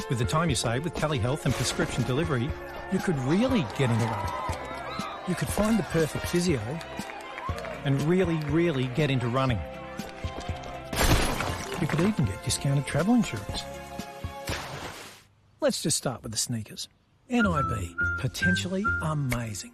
With the time you save with telehealth and prescription delivery, you could really get into running. You could find the perfect physio and really get into running. You could even get discounted travel insurance. Let's just start with the sneakers. NIB, potentially amazing.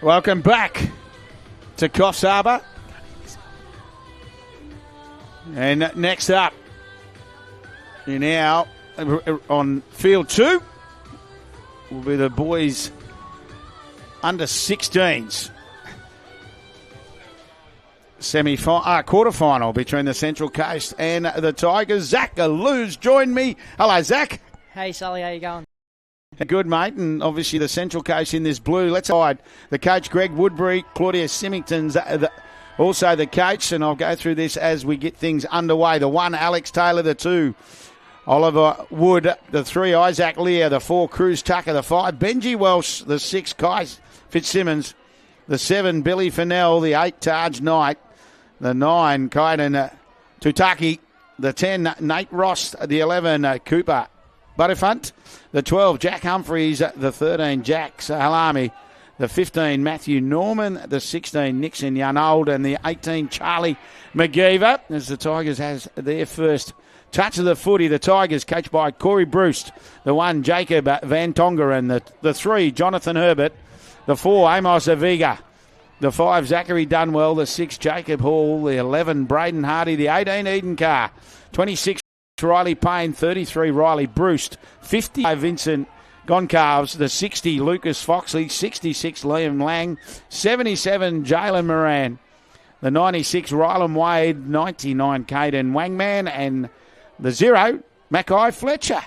Welcome back to Coffs Harbour. And next up, you're now on field 2, will be the boys under 16s. Quarterfinal between the Central Coast and the Tigers. Zach Allou's joined me. Hello, Zach. Hey, Sully, how you going? Good, mate, and obviously the Central Coast in this blue. Let's hide the coach, Greg Woodbury. Claudia Symington's also the coach, and I'll go through this as we get things underway. The 1, Alex Taylor. The 2, Oliver Wood. The 3, Isaac Lear. The 4, Cruz Tucker. The 5, Benji Welsh. The 6, Kai Fitzsimmons. The 7, Billy Fennell. The 8, Taj Knight. The 9, Kaiden Tutaki. The 10, Nate Ross. The 11, Cooper Butterfunt. The 12, Jack Humphreys. The 13, Jack Salami. The 15, Matthew Norman. The 16, Nixon Yarnold. And the 18, Charlie McGeever. As the Tigers has their first touch of the footy. The Tigers coached by Corey Bruce. The 1, Jacob Van Tongeren. The 3, Jonathan Herbert. The 4, Amos Aviga. The 5, Zachary Dunwell. The 6, Jacob Hall. The 11, Braden Hardy. The 18, Eden Carr. 26, Riley Payne. 33, Riley Bruce. 50, Vincent Goncalves. The 60, Lucas Foxley. 66, Liam Lang. 77, Jalen Moran. The 96, Rylan Wade. 99, Caden Wangman. And the 0, Mackay Fletcher.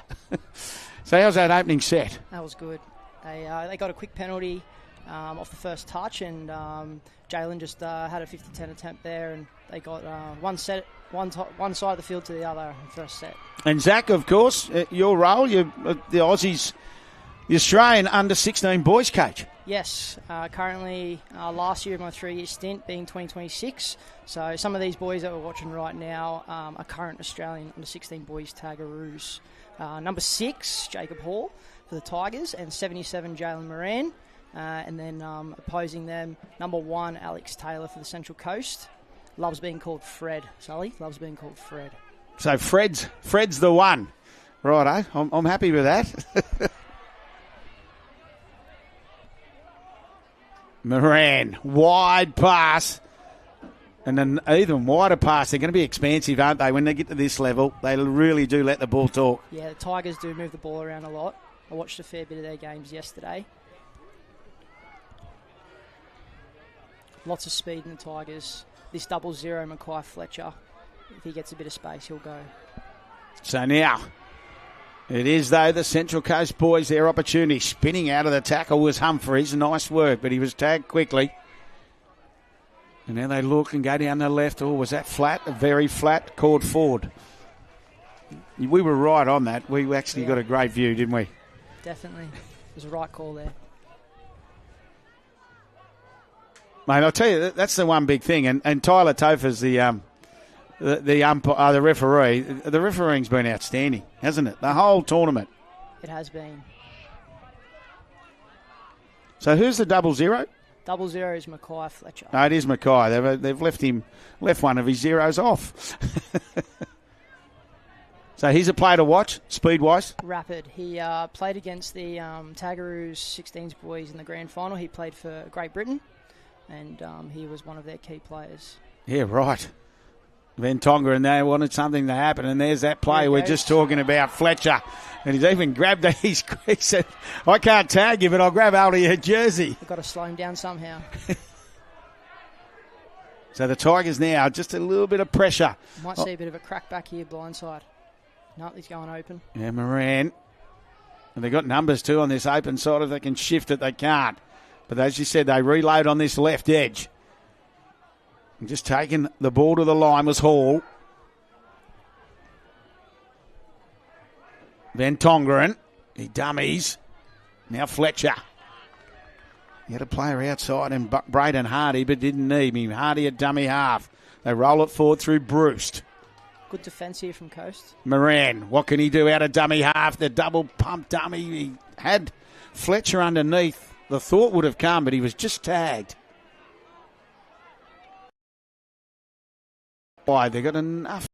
So how's that opening set? That was good. They got a quick penalty off the first touch, and Jalen just had a 50-10 attempt there, and they got one side of the field to the other in the first set. And Zach, of course, your role, you're the Aussies, the Australian under-16 boys coach. Yes, currently last year of my 3-year stint being 2026, so some of these boys that we're watching right now are current Australian under-16 boys Tagaroos. Number 6, Jacob Hall for the Tigers, and 77, Jalen Moran. And then opposing them, number 1, Alex Taylor for the Central Coast. Loves being called Fred. Sully loves being called Fred. So Fred's the one. Righto, I'm happy with that. Moran, wide pass. And an even wider pass. They're going to be expansive, aren't they? When they get to this level, they really do let the ball talk. Yeah, the Tigers do move the ball around a lot. I watched a fair bit of their games yesterday. Lots of speed in the Tigers. This 00, Mackay Fletcher, if he gets a bit of space, he'll go. So now, it is, though, the Central Coast boys, their opportunity. Spinning out of the tackle was Humphreys. Nice work, but he was tagged quickly. And now they look and go down the left. Oh, was that flat? Very flat. Called forward. We were right on that. We actually got a great view, didn't we? Definitely. It was a right call there. Mate, I'll tell you, that's the one big thing. And Tyler Topher's the referee. The refereeing's been outstanding, hasn't it? The whole tournament. It has been. So who's the 00? 00 is Mackay Fletcher. No, it is Mackay. They've left one of his zeros off. So he's a player to watch, speed-wise. Rapid. He played against the Tagaroos 16s boys in the grand final. He played for Great Britain. And he was one of their key players. Yeah, right. Van Tonga, and they wanted something to happen, and there's that play we're just talking about, Fletcher. And he's even grabbed his he said, I can't tag you, but I'll grab hold of your jersey. We've got to slow him down somehow. So the Tigers now, just a little bit of pressure. Might see a bit of a crack back here, blindside. No, he's going open. Yeah, Moran. And they've got numbers too on this open side. If they can shift it, they can't. But as you said, they reload on this left edge. And just taking the ball to the line was Hall. Van Tongeren. He dummies. Now Fletcher. He had a player outside and Braden Hardy, but didn't need him. Hardy a dummy half. They roll it forward through Bruce. Good defence here from Coast. Moran, what can he do out of dummy half? The double pump dummy. He had Fletcher underneath. The thought would have come, but he was just tagged. Why? They got enough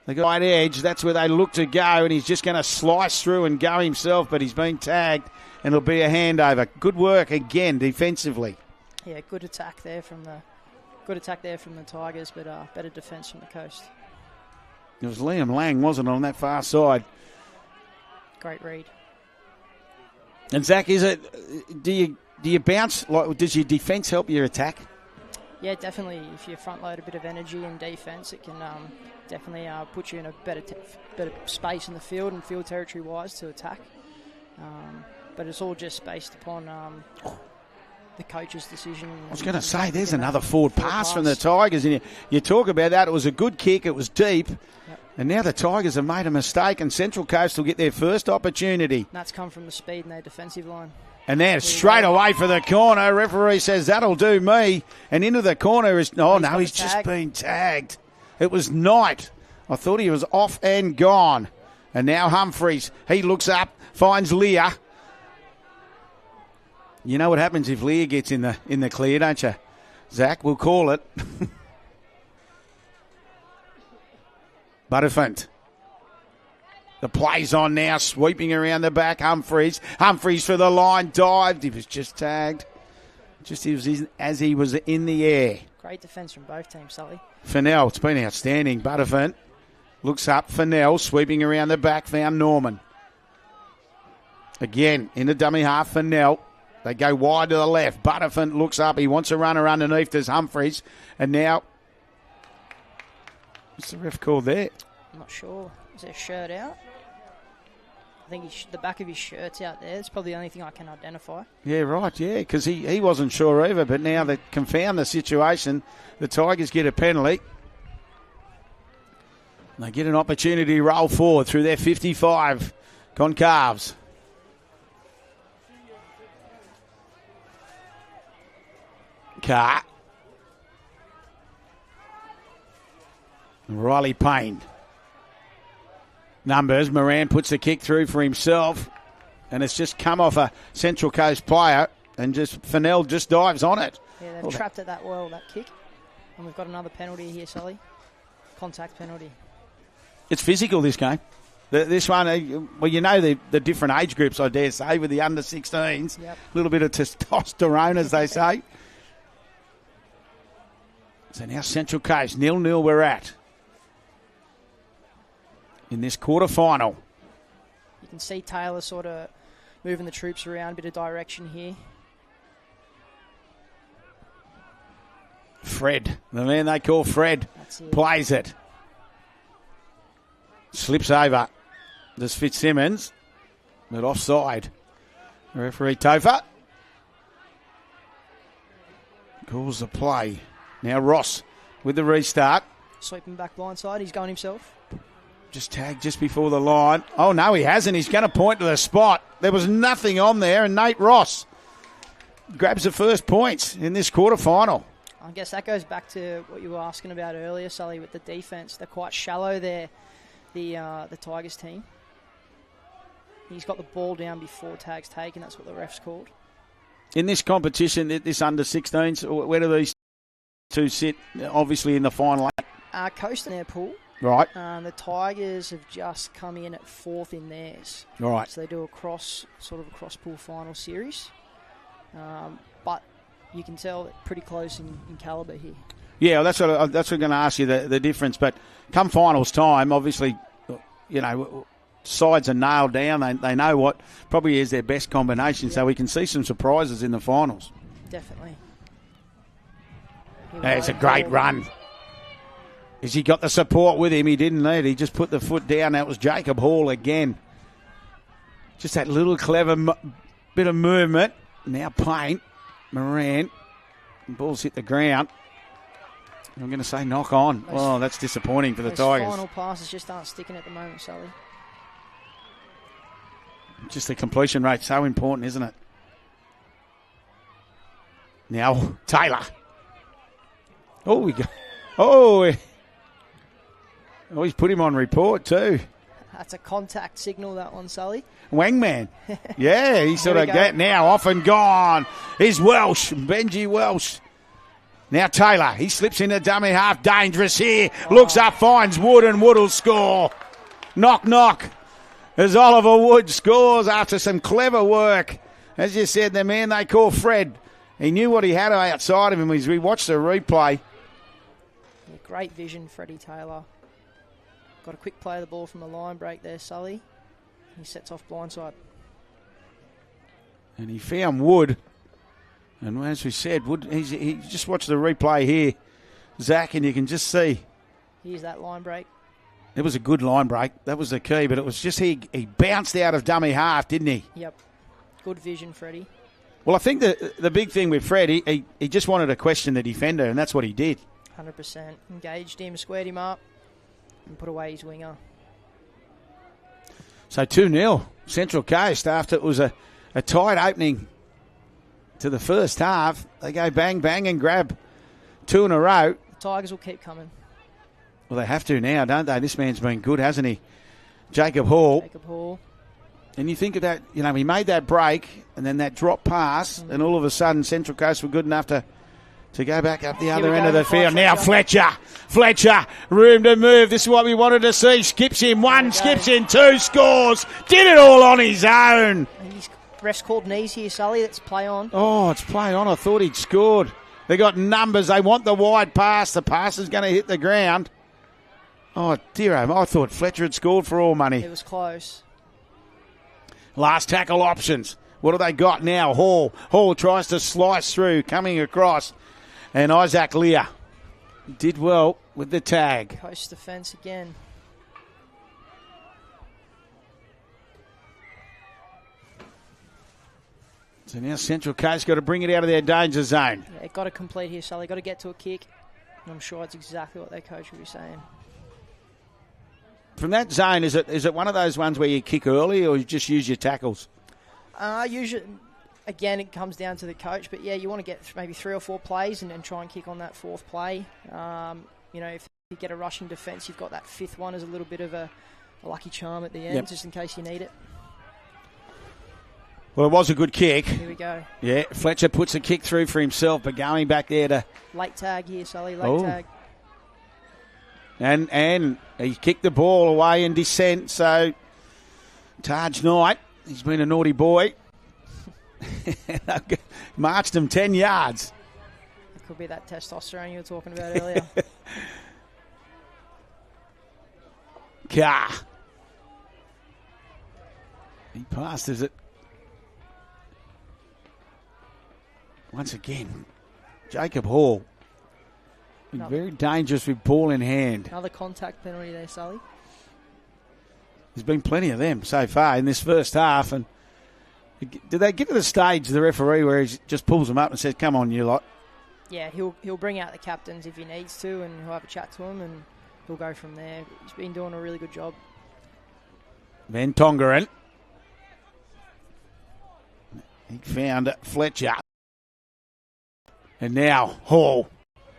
They got right edge. That's where they look to go, and he's just going to slice through and go himself, but he's been tagged, and it'll be a handover. Good work again defensively. Yeah, good attack there from the Tigers, but better defence from the Coast. It was Liam Lang, wasn't it, on that far side? Great read. And Zach, do you bounce? Does your defence help your attack? Yeah, definitely. If you front load a bit of energy in defence, it can definitely put you in a better space in the field and field territory wise to attack. But it's all just based upon the coach's decision. I was going to say, there's another forward pass from the Tigers, and you talk about that. It was a good kick. It was deep. Yep. And now the Tigers have made a mistake, and Central Coast will get their first opportunity. And that's come from the speed in their defensive line. And then straight away for the corner. Referee says, that'll do me. And into the corner is... Oh, no, he's just been tagged. It was Knight. I thought he was off and gone. And now Humphreys. He looks up, finds Lear. You know what happens if Lear gets in the clear, don't you? Zach, we'll call it. Butterfint. The play's on now, sweeping around the back. Humphreys for the line, dived. He was just tagged. As he was in the air. Great defence from both teams, Sully. Fennell, it's been outstanding. Butterfint looks up. Fennell sweeping around the back, found Norman. Again, in the dummy half, Fennell. They go wide to the left. Butterfint looks up. He wants a runner underneath. There's Humphreys. And now, what's the ref called there? I'm not sure. Is there a shirt out? I think the back of his shirt's out there. It's probably the only thing I can identify. Yeah, right, yeah, because he wasn't sure either. But now they confound the situation. The Tigers get a penalty. And they get an opportunity to roll forward through their 55. Concavs. Carr. Riley Payne. Numbers. Moran puts the kick through for himself. And it's just come off a Central Coast player. And just Fennell just dives on it. Yeah, they've trapped it that well, that kick. And we've got another penalty here, Sully. Contact penalty. It's physical, this game. This one, well, you know the different age groups, I dare say, with the under-16s. Yep. A little bit of testosterone, as they say. So now Central Coast, 0-0 we're at. In this quarterfinal. You can see Taylor sort of moving the troops around, a bit of direction here. Fred, the man they call Fred, plays it. Slips over. This Fitzsimmons, but offside. Referee Topher calls the play. Now Ross with the restart. Sweeping back blindside. He's going himself. Just tagged just before the line. Oh, no, he hasn't. He's going to point to the spot. There was nothing on there, and Nate Ross grabs the first points in this quarterfinal. I guess that goes back to what you were asking about earlier, Sully, with the defence. They're quite shallow there, the Tigers team. He's got the ball down before tag's taken. That's what the ref's called. In this competition, this under-16s, where do these two sit? Obviously in the final eight. Coast in their pool. Right. The Tigers have just come in at fourth in theirs. Right. So they do a cross-pool final series. But you can tell pretty close in calibre here. Yeah, that's what I'm going to ask you, the difference. But come finals time, obviously, you know, sides are nailed down. They know what probably is their best combination, so we can see some surprises in the finals. Definitely. It's a great run. Has he got the support with him? He didn't need. He just put the foot down. That was Jacob Hall again. Just that little clever bit of movement. Now Payne, Moran. Ball's hit the ground. I'm going to say knock on. Oh, that's disappointing for the Tigers. Final passes just aren't sticking at the moment, Sully. Just the completion rate, so important, isn't it? Now, Taylor. Oh, we go. Oh, he's put him on report too. That's a contact signal, that one, Sully. Wangman. Yeah, he's sort of get now off and gone. He's Welsh, Benji Welsh. Now Taylor, he slips into dummy half. Dangerous here. Looks up, finds Wood, and Wood will score. Knock, knock. As Oliver Wood scores after some clever work. As you said, the man they call Fred, he knew what he had outside of him as we watched the replay. Yeah, great vision, Freddie Taylor. Got a quick play of the ball from the line break there, Sully. He sets off blindside. And he found Wood. And as we said, Wood, he just watched the replay here, Zach, and you can just see. Here's that line break. It was a good line break. That was the key, but it was just he bounced out of dummy half, didn't he? Yep. Good vision, Freddie. Well, I think the big thing with Fred, he just wanted to question the defender, and that's what he did. 100%. Engaged him, squared him up, and put away his winger. So 2-0, Central Coast, after it was a tight opening to the first half. They go bang, bang, and grab 2 in a row. The Tigers will keep coming. Well, they have to now, don't they? This man's been good, hasn't he? Jacob Hall. Jacob Hall. And you think of that, he made that break and then that drop pass, and all of a sudden Central Coast were good enough to go back up the other end of the field. Now Fletcher, room to move. This is what we wanted to see. Skips in one, skips in two, scores. Did it all on his own. He's refs called knees here, Sully. Let's play on. Oh, it's play on. I thought he'd scored. They got numbers. They want the wide pass. The pass is going to hit the ground. Oh, dear, I thought Fletcher had scored for all money. It was close. Last tackle options. What have they got now? Hall tries to slice through, coming across. And Isaac Lear did well with the tag. Coast defence again. So now Central Coast got to bring it out of their danger zone. Yeah, got to complete here, Sully. Got to get to a kick. And I'm sure that's exactly what their coach will be saying. From that zone, is it one of those ones where you kick early or you just use your tackles? Usually, again, it comes down to the coach. But, yeah, you want to get maybe 3 or 4 plays and try and kick on that 4th play. If you get a rushing defence, you've got that 5th one as a little bit of a lucky charm at the end, just in case you need it. Well, it was a good kick. Here we go. Yeah, Fletcher puts a kick through for himself, but going back there to... Late tag here, Sully, late tag. And he kicked the ball away in descent, so Taj Knight, he's been a naughty boy. Marched him 10 yards. It could be that testosterone you were talking about earlier. Carr. He passes it. Once again, Jacob Hall. Very dangerous with ball in hand. Another contact penalty there, Sully. There's been plenty of them so far in this first half. And did they get to the stage, the referee, where he just pulls them up and says, come on, you lot? Yeah, he'll bring out the captains if he needs to, and he'll have a chat to them, and he'll go from there. He's been doing a really good job. Van Tongeren. He found Fletcher. And now Hall.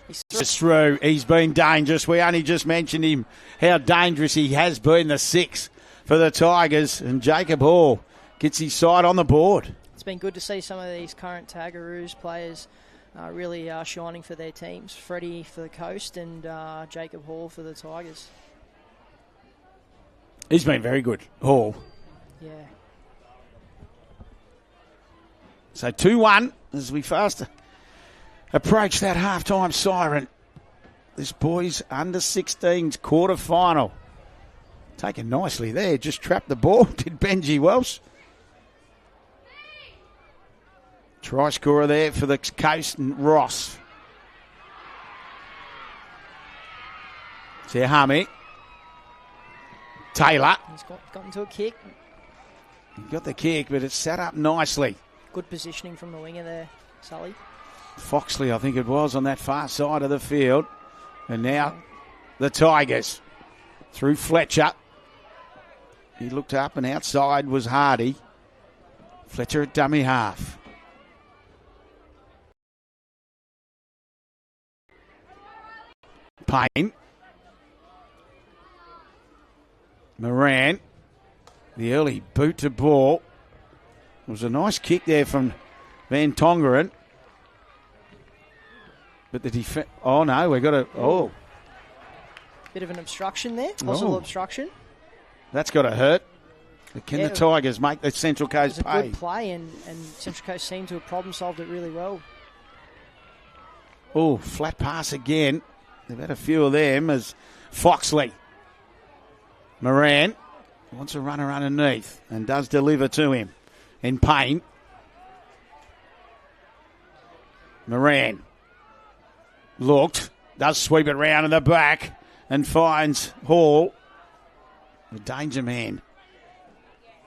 He's through. He's been dangerous. We only just mentioned him, how dangerous he has been, the 6 for the Tigers. And Jacob Hall gets his side on the board. It's been good to see some of these current Tagaroos players really shining for their teams. Freddie for the Coast and Jacob Hall for the Tigers. He's been very good, Hall. Yeah. So 2-1 as we fast approach that halftime siren. This boys under 16's quarter final. Taken nicely there. Just trapped the ball. Did Benji Welsh. Try scorer there for the Coast and Ross. Zehami. Taylor. He's gotten to a kick. He got the kick, but it's set up nicely. Good positioning from the winger there, Sully. Foxley, I think it was, on that far side of the field. And now the Tigers through Fletcher. He looked up and outside was Hardy. Fletcher at dummy half. Payne. Moran. The early boot to ball. It was a nice kick there from Van Tongeren. But the defense... Oh, no, we've got to... Oh, Bit of an obstruction there. Possible obstruction. that's got to hurt. But can the Tigers make the Central Coast It was a pay? good play, and Central Coast seemed to have problem-solved it really well. Oh, flat pass again. They've had a few of them as Foxley. Moran wants a runner underneath and does deliver to him in pain. Moran looked, does sweep it round in the back and finds Hall, the danger man.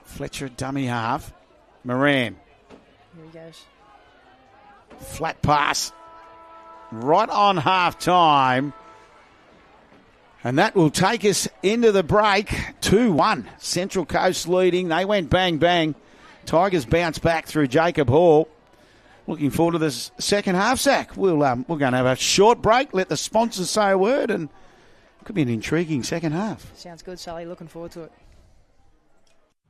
Fletcher dummy half. Moran. Here he goes. Flat pass. Right on half time. And that will take us into the break. 2-1. Central Coast leading. They went bang, bang. Tigers bounce back through Jacob Hall. Looking forward to this second half, Zach. We're going to have a short break. Let the sponsors say a word, and it could be an intriguing second half. Sounds good, Sally. Looking forward to it.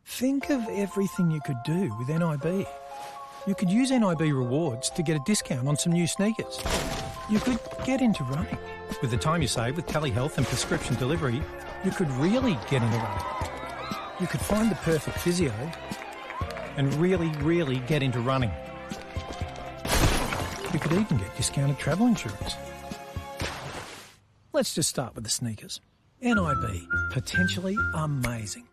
Think of everything you could do with NIB. You could use NIB rewards to get a discount on some new sneakers. You could get into running. With the time you save with telehealth and prescription delivery, you could really get into running. You could find the perfect physio and really, really get into running. You could even get discounted travel insurance. Let's just start with the sneakers. NIB, potentially amazing.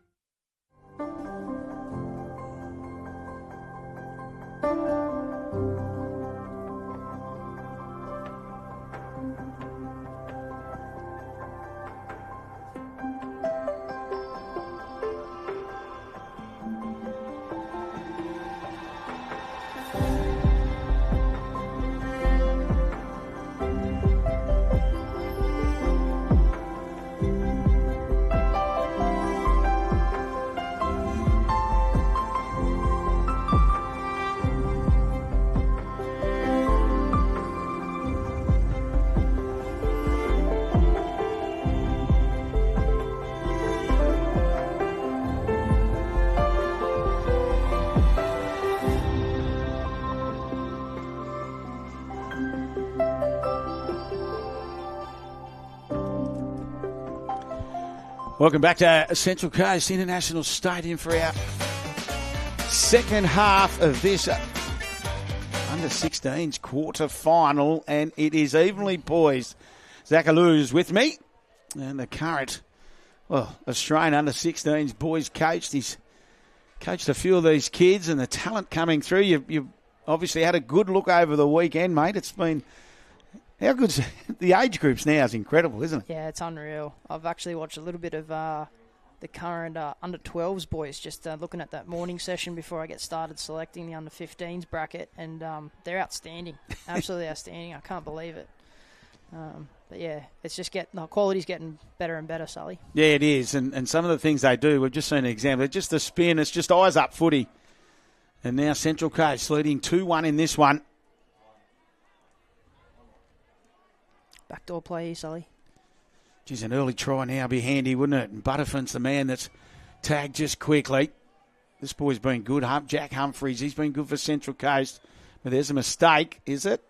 Welcome back to Central Coast International Stadium for our second half of this under-16s quarter final, and it is evenly poised. Zachaloo's with me, and the current Australian under-16s boys coach. He's coached a few of these kids, and the talent coming through. You've obviously had a good look over the weekend, mate. It's been... How good's the age groups now is incredible, isn't it? Yeah, it's unreal. I've actually watched a little bit of the current under-12s boys, just looking at that morning session before I get started selecting the under-15s bracket, and they're outstanding, absolutely outstanding. I can't believe it. But yeah, it's just the quality's getting better and better, Sully. Yeah, it is, and some of the things they do, we've just seen an example. It's just the spin, it's just eyes up footy. And now Central Coast leading 2-1 in this one. Backdoor play here, Sully. Geez, an early try now would be handy, wouldn't it? And Butterfin's the man that's tagged just quickly. This boy's been good. Jack Humphreys, he's been good for Central Coast. But there's a mistake, is it?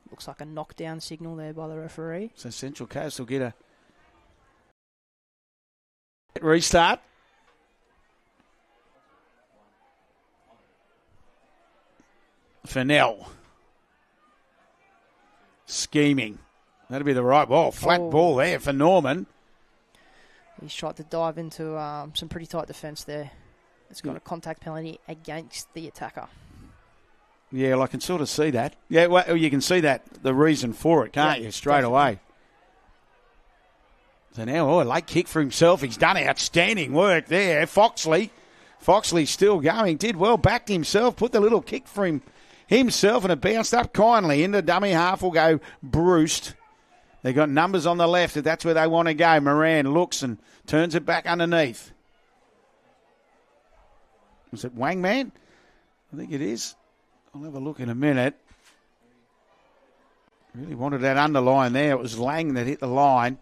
Looks like a knockdown signal there by the referee. So Central Coast will get a restart. Fennell. Scheming. That'll be the right ball. Flat ball there for Norman. He's tried to dive into some pretty tight defence there. It's got a contact penalty against the attacker. Yeah, well, I can sort of see that. Yeah, well, you can see that, the reason for it, can't you, straight away. So now, a late kick for himself. He's done outstanding work there. Foxley's still going. Did well, backed himself, put the little kick for himself, and it bounced up kindly. Into dummy half will go Bruce. They've got numbers on the left, if that's where they want to go. Moran looks and turns it back underneath. Was it Wangman? I think it is. I'll have a look in a minute. Really wanted that underline there. It was Lang that hit the line.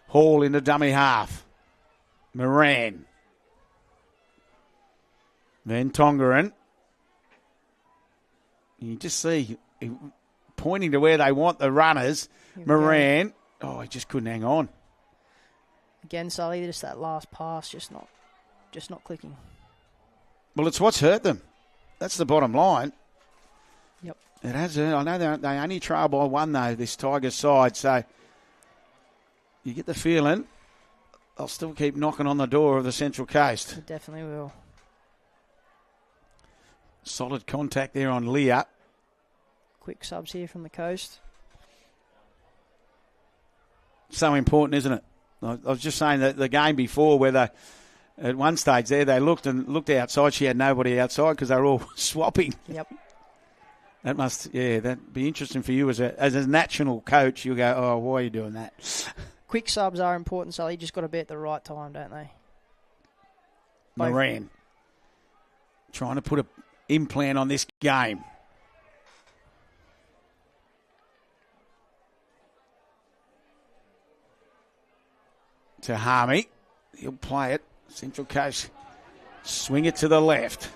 Hall into dummy half. Moran. Then Tongaran. You just see he pointing to where they want the runners. Moran, he just couldn't hang on. Again, Sully, just that last pass, just not clicking. Well, it's what's hurt them. That's the bottom line. Yep. It has. I know they only trail by one, though, this Tigers side. So you get the feeling they'll still keep knocking on the door of the Central Coast. It definitely will. Solid contact there on Leah. Quick subs here from the coast. So important, isn't it? I was just saying that the game before where they, at one stage there, they looked outside. She had nobody outside because they were all swapping. Yep. That'd be interesting for you as a national coach. You'll go, oh, why are you doing that? Quick subs are important, so you just got to be at the right time, don't they? Moran trying to put an implant on this game. To Harmy. He'll play it. Central Coast swing it to the left.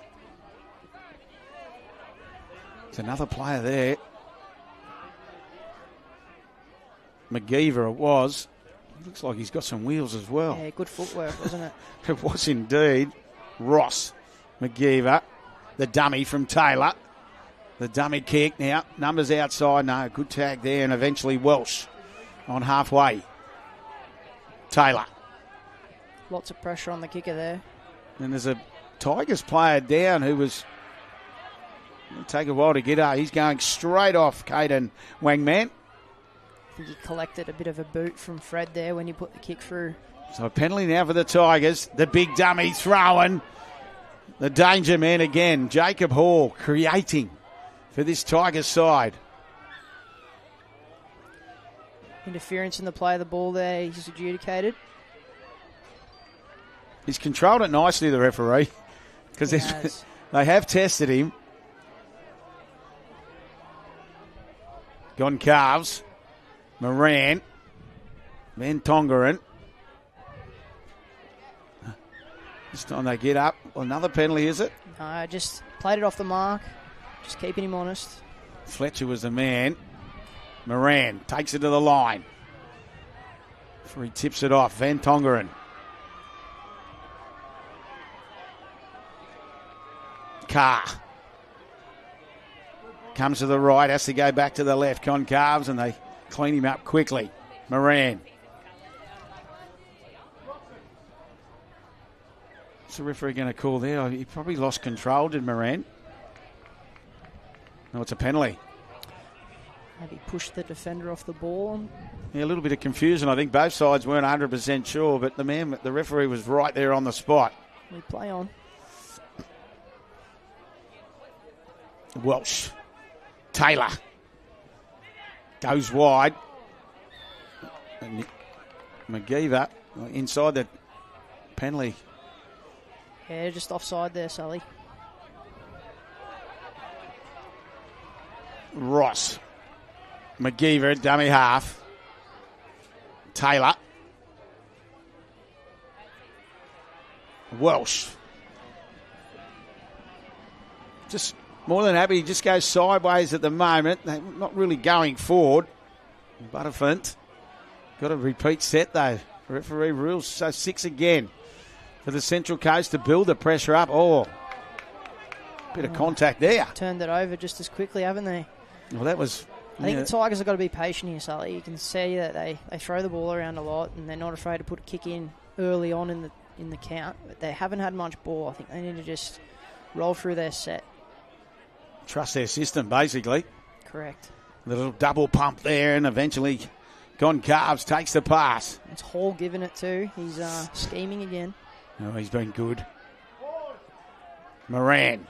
There's another player there. McGeever it was. Looks like he's got some wheels as well. Yeah, good footwork, wasn't it? It was indeed. Ross McGeever, the dummy from Taylor. The dummy kick now. Numbers outside. No, good tag there. And eventually Welsh on halfway. Taylor. Lots of pressure on the kicker there. And there's a Tigers player down who was... It'll take a while to get up. He's going straight off Caden Wangman. I think he collected a bit of a boot from Fred there when he put the kick through. So a penalty now for the Tigers. The big dummy throwing. The danger man again. Jacob Hall creating for this Tigers side. Interference in the play of the ball there. He's adjudicated. He's controlled it nicely, the referee, because they have tested him. Gone Calves. Moran. Van Tongeren. This time they get up. Another penalty, is it? No, just played it off the mark. Just keeping him honest. Fletcher was the man. Moran takes it to the line. Before he tips it off. Van Tongeren. Carr. Comes to the right, has to go back to the left. Concalves, and they clean him up quickly. Moran. What's the referee going to call there? He probably lost control, did Moran? No, it's a penalty. Maybe pushed the defender off the ball. Yeah, a little bit of confusion. I think both sides weren't 100% sure, but the referee was right there on the spot. We play on. Welsh. Taylor. Goes wide. And McGeever inside the penalty. Yeah, just offside there, Sully. Ross. McGeever, dummy half. Taylor. Welsh. Just more than happy. He just goes sideways at the moment. They're not really going forward. Butterfint. Got a repeat set, though. Referee rules. So 6 again for the Central Coast to build the pressure up. Oh, bit of contact there. Turned it over just as quickly, haven't they? Well, that was... I think the Tigers have got to be patient here, Sully. You can see that they throw the ball around a lot and they're not afraid to put a kick in early on in the count. But they haven't had much ball. I think they need to just roll through their set. Trust their system, basically. Correct. The little double pump there, and eventually Goncalves takes the pass. It's Hall giving it to. He's scheming again. Oh, he's been good. Moran.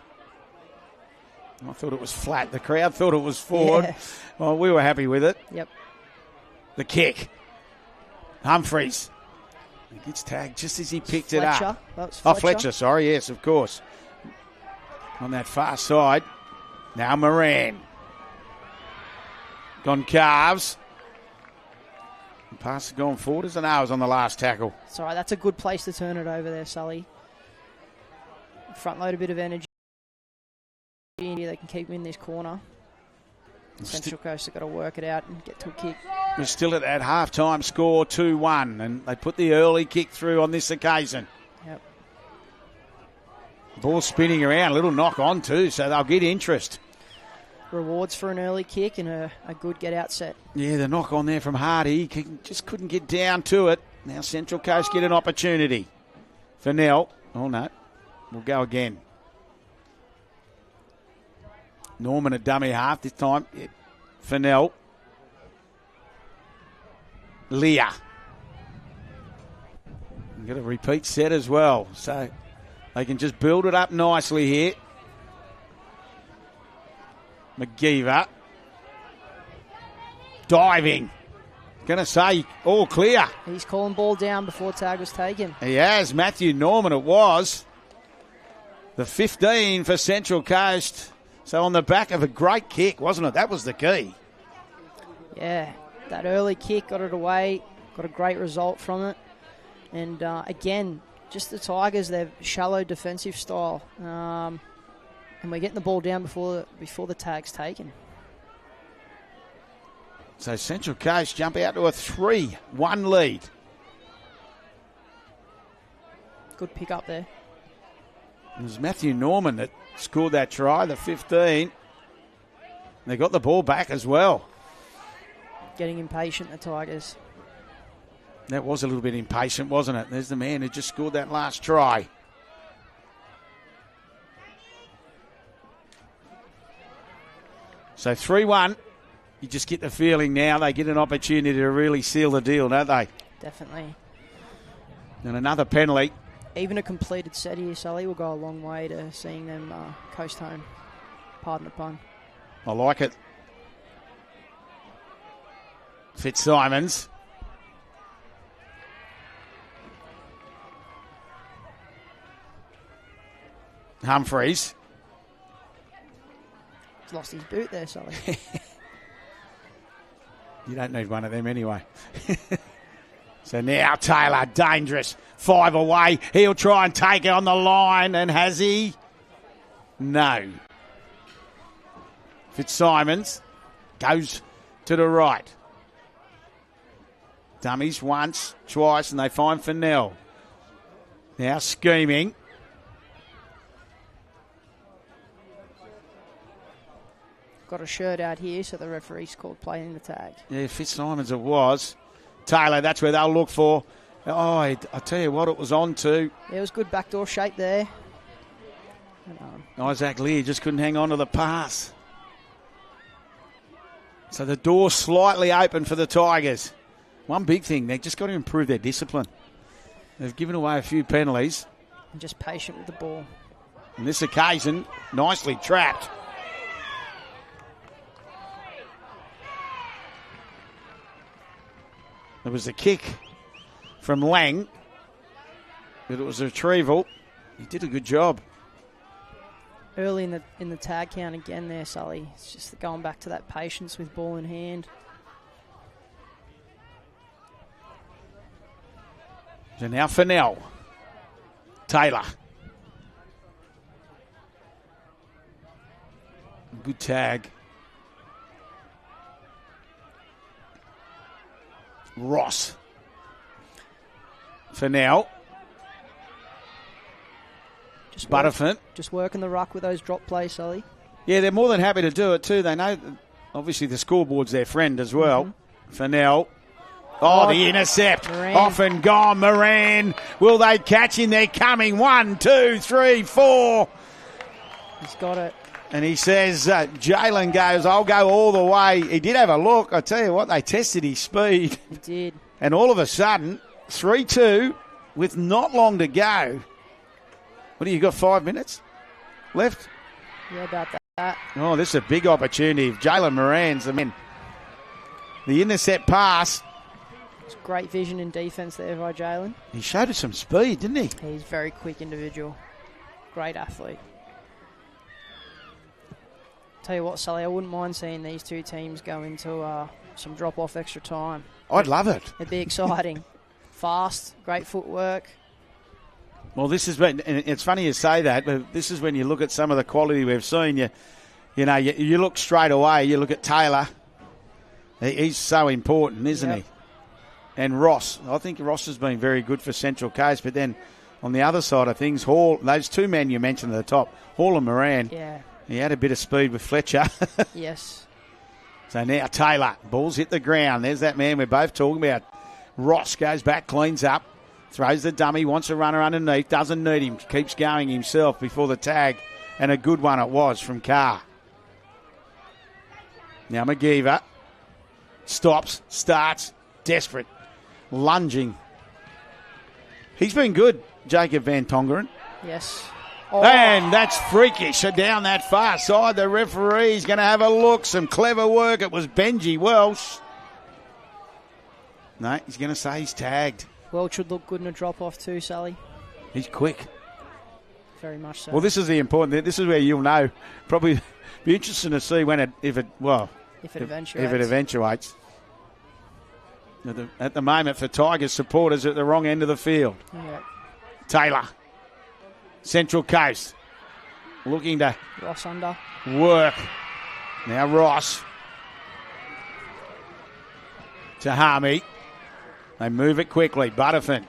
I thought it was flat. The crowd thought it was forward. Yeah. Well, we were happy with it. Yep. The kick. Humphreys. He gets tagged just as he picked it up. That's Fletcher. Oh, Fletcher, sorry. Yes, of course. On that far side. Now Moran. Goncalves. Pass gone forward as an hours on the last tackle. It's all right. That's a good place to turn it over there, Sully. Front load a bit of energy. They can keep him in this corner. Central Coast have got to work it out and get to a kick. We're still at that half-time score, 2-1, and they put the early kick through on this occasion. Yep. Ball spinning around, a little knock on too, so they'll get interest. Rewards for an early kick and a good get-out set. Yeah, the knock on there from Hardy. Just couldn't get down to it. Now Central Coast get an opportunity. Fennell. Oh, no. We'll go again. Norman a dummy half this time. Yeah. Fennell. Leah. We've got a repeat set as well. So they can just build it up nicely here. McGeever. Diving. Going to say all clear. He's calling ball down before tag was taken. He has. Matthew Norman it was. The 15 for Central Coast. So on the back of a great kick, wasn't it? That was the key. Yeah, that early kick got it away. Got a great result from it. And again, just the Tigers, they're shallow defensive style. And we're getting the ball down before the tag's taken. So Central Coast jump out to a 3-1 lead. Good pick up there. It was Matthew Norman that scored that try, the 15. They got the ball back as well. Getting impatient, the Tigers. That was a little bit impatient, wasn't it? There's the man who just scored that last try. So 3-1. You just get the feeling now they get an opportunity to really seal the deal, don't they? Definitely. And another penalty. Even a completed set here, Sully, will go a long way to seeing them coast home. Pardon the pun. I like it. Fitzsimons. Humphreys. He's lost his boot there, Sully. You don't need one of them anyway. So now Taylor, dangerous. 5 away. He'll try and take it on the line. And has he? No. Fitzsimons goes to the right. Dummies once, twice, and they find Fennell. Now scheming. Got a shirt out here, so the referee's called play in the tag. Yeah, Fitzsimons it was. Taylor, that's where they'll look for. Oh, I tell you what, it was on to. Yeah, it was good backdoor shape there. Isaac Lear just couldn't hang on to the pass. So the door slightly open for the Tigers. One big thing, they've just got to improve their discipline. They've given away a few penalties. And just patient with the ball. On this occasion, nicely trapped. There was a kick from Lang, but it was a retrieval. He did a good job. Early in the tag count again there, Sully. It's just going back to that patience with ball in hand. So now Fennell. Taylor. Good tag. Ross. Fennell. Butterfin. Just working the ruck with those drop plays, Sully. Yeah, they're more than happy to do it too. They know, obviously, the scoreboard's their friend as well. Mm-hmm. Fennell. Oh, the intercept. Moran. Off and gone. Moran. Will they catch him? They're coming. 1, 2, 3, 4. He's got it. And he says, Jalen goes, I'll go all the way. He did have a look. I tell you what, they tested his speed. He did. And all of a sudden, 3-2 with not long to go. What do you got, 5 minutes left? Yeah, about that. Oh, this is a big opportunity. Jalen Moran's the man. The intercept pass. It's great vision and defence there by Jalen. He showed us some speed, didn't he? He's a very quick individual. Great athlete. Tell you what, Sully, I wouldn't mind seeing these two teams go into some drop-off extra time. I'd love it. It'd be exciting. Fast, great footwork. Well, this is when, and it's funny you say that, but this is when you look at some of the quality we've seen. You You know, you look straight away, you look at Taylor. He's so important, isn't he? And Ross. I think Ross has been very good for Central Coast, but then on the other side of things, Hall, those two men you mentioned at the top, Hall and Moran, he had a bit of speed with Fletcher. Yes. So now Taylor, ball's hit the ground. There's that man we're both talking about. Ross goes back, cleans up, throws the dummy, wants a runner underneath, doesn't need him, keeps going himself before the tag, and a good one it was from Carr. Now McGeever stops, starts, desperate, lunging. He's been good, Jacob Van Tongeren. Yes. Oh. And that's freakish. So down that far side, the referee's going to have a look. Some clever work. It was Benji Welsh. No, he's going to say he's tagged. Welch should look good in a drop-off too, Sally. He's quick. Very much so. Well, this is the important thing. This is where you'll know. Probably be interesting to see when if it eventuates. At the moment, for Tigers supporters at the wrong end of the field. Yep. Taylor. Central Coast. Looking to Ross under. Work. Now Ross. To Harmy. They move it quickly. Butterfin.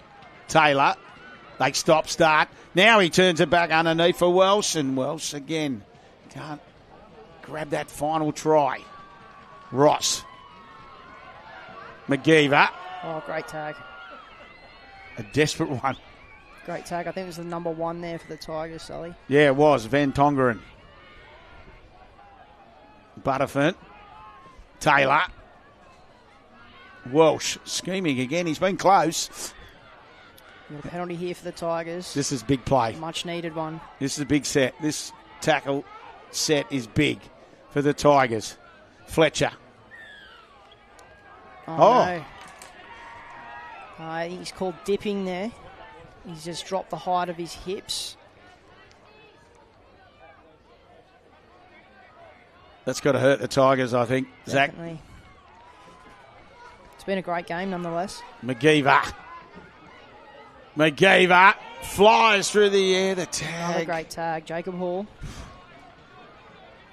Taylor. They stop, start. Now he turns it back underneath for Welsh. And Welsh again can't grab that final try. Ross. McGeever. Oh, great tag. A desperate one. Great tag. I think it was the number 1 there for the Tigers, Sully. Yeah, it was. Van Tongeren. Butterfin. Taylor. Welsh scheming again. He's been close. Got a penalty here for the Tigers. This is big play. Much needed one. This is a big set. This tackle set is big for the Tigers. Fletcher. Oh. No. He's called dipping there. He's just dropped the height of his hips. That's got to hurt the Tigers, I think. Definitely. Zach. It's been a great game nonetheless. McGeever flies through the air. The tag. Another great tag. Jacob Hall.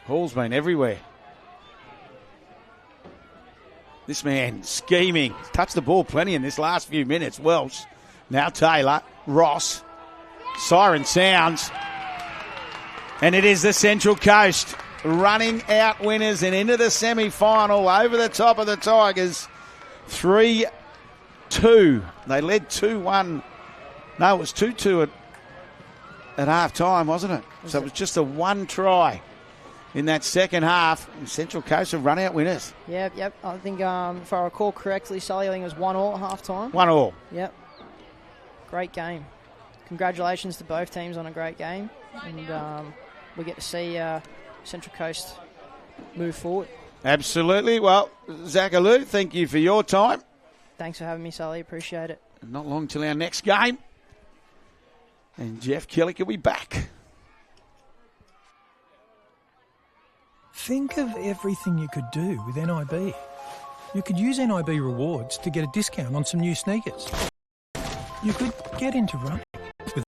Hall's been everywhere. This man scheming. Touched the ball plenty in this last few minutes. Welsh. Now Taylor. Ross. Siren sounds. And it is the Central Coast running out winners and into the semi-final over the top of the Tigers. 3-2. They led 2-1. No, it was 2-2 at half-time, wasn't it? So it was just a one try in that second half. And Central Coast have run out winners. Yep. I think, if I recall correctly, Sully, I think it was 1-1 at half-time. 1-1. Yep. Great game. Congratulations to both teams on a great game. And we get to see Central Coast move forward. Absolutely. Well, Zachalou, thank you for your time. Thanks for having me, Sully. Appreciate it. Not long till our next game. And Jeff Kelly will be back. Think of everything you could do with NIB. You could use NIB rewards to get a discount on some new sneakers. You could get into running with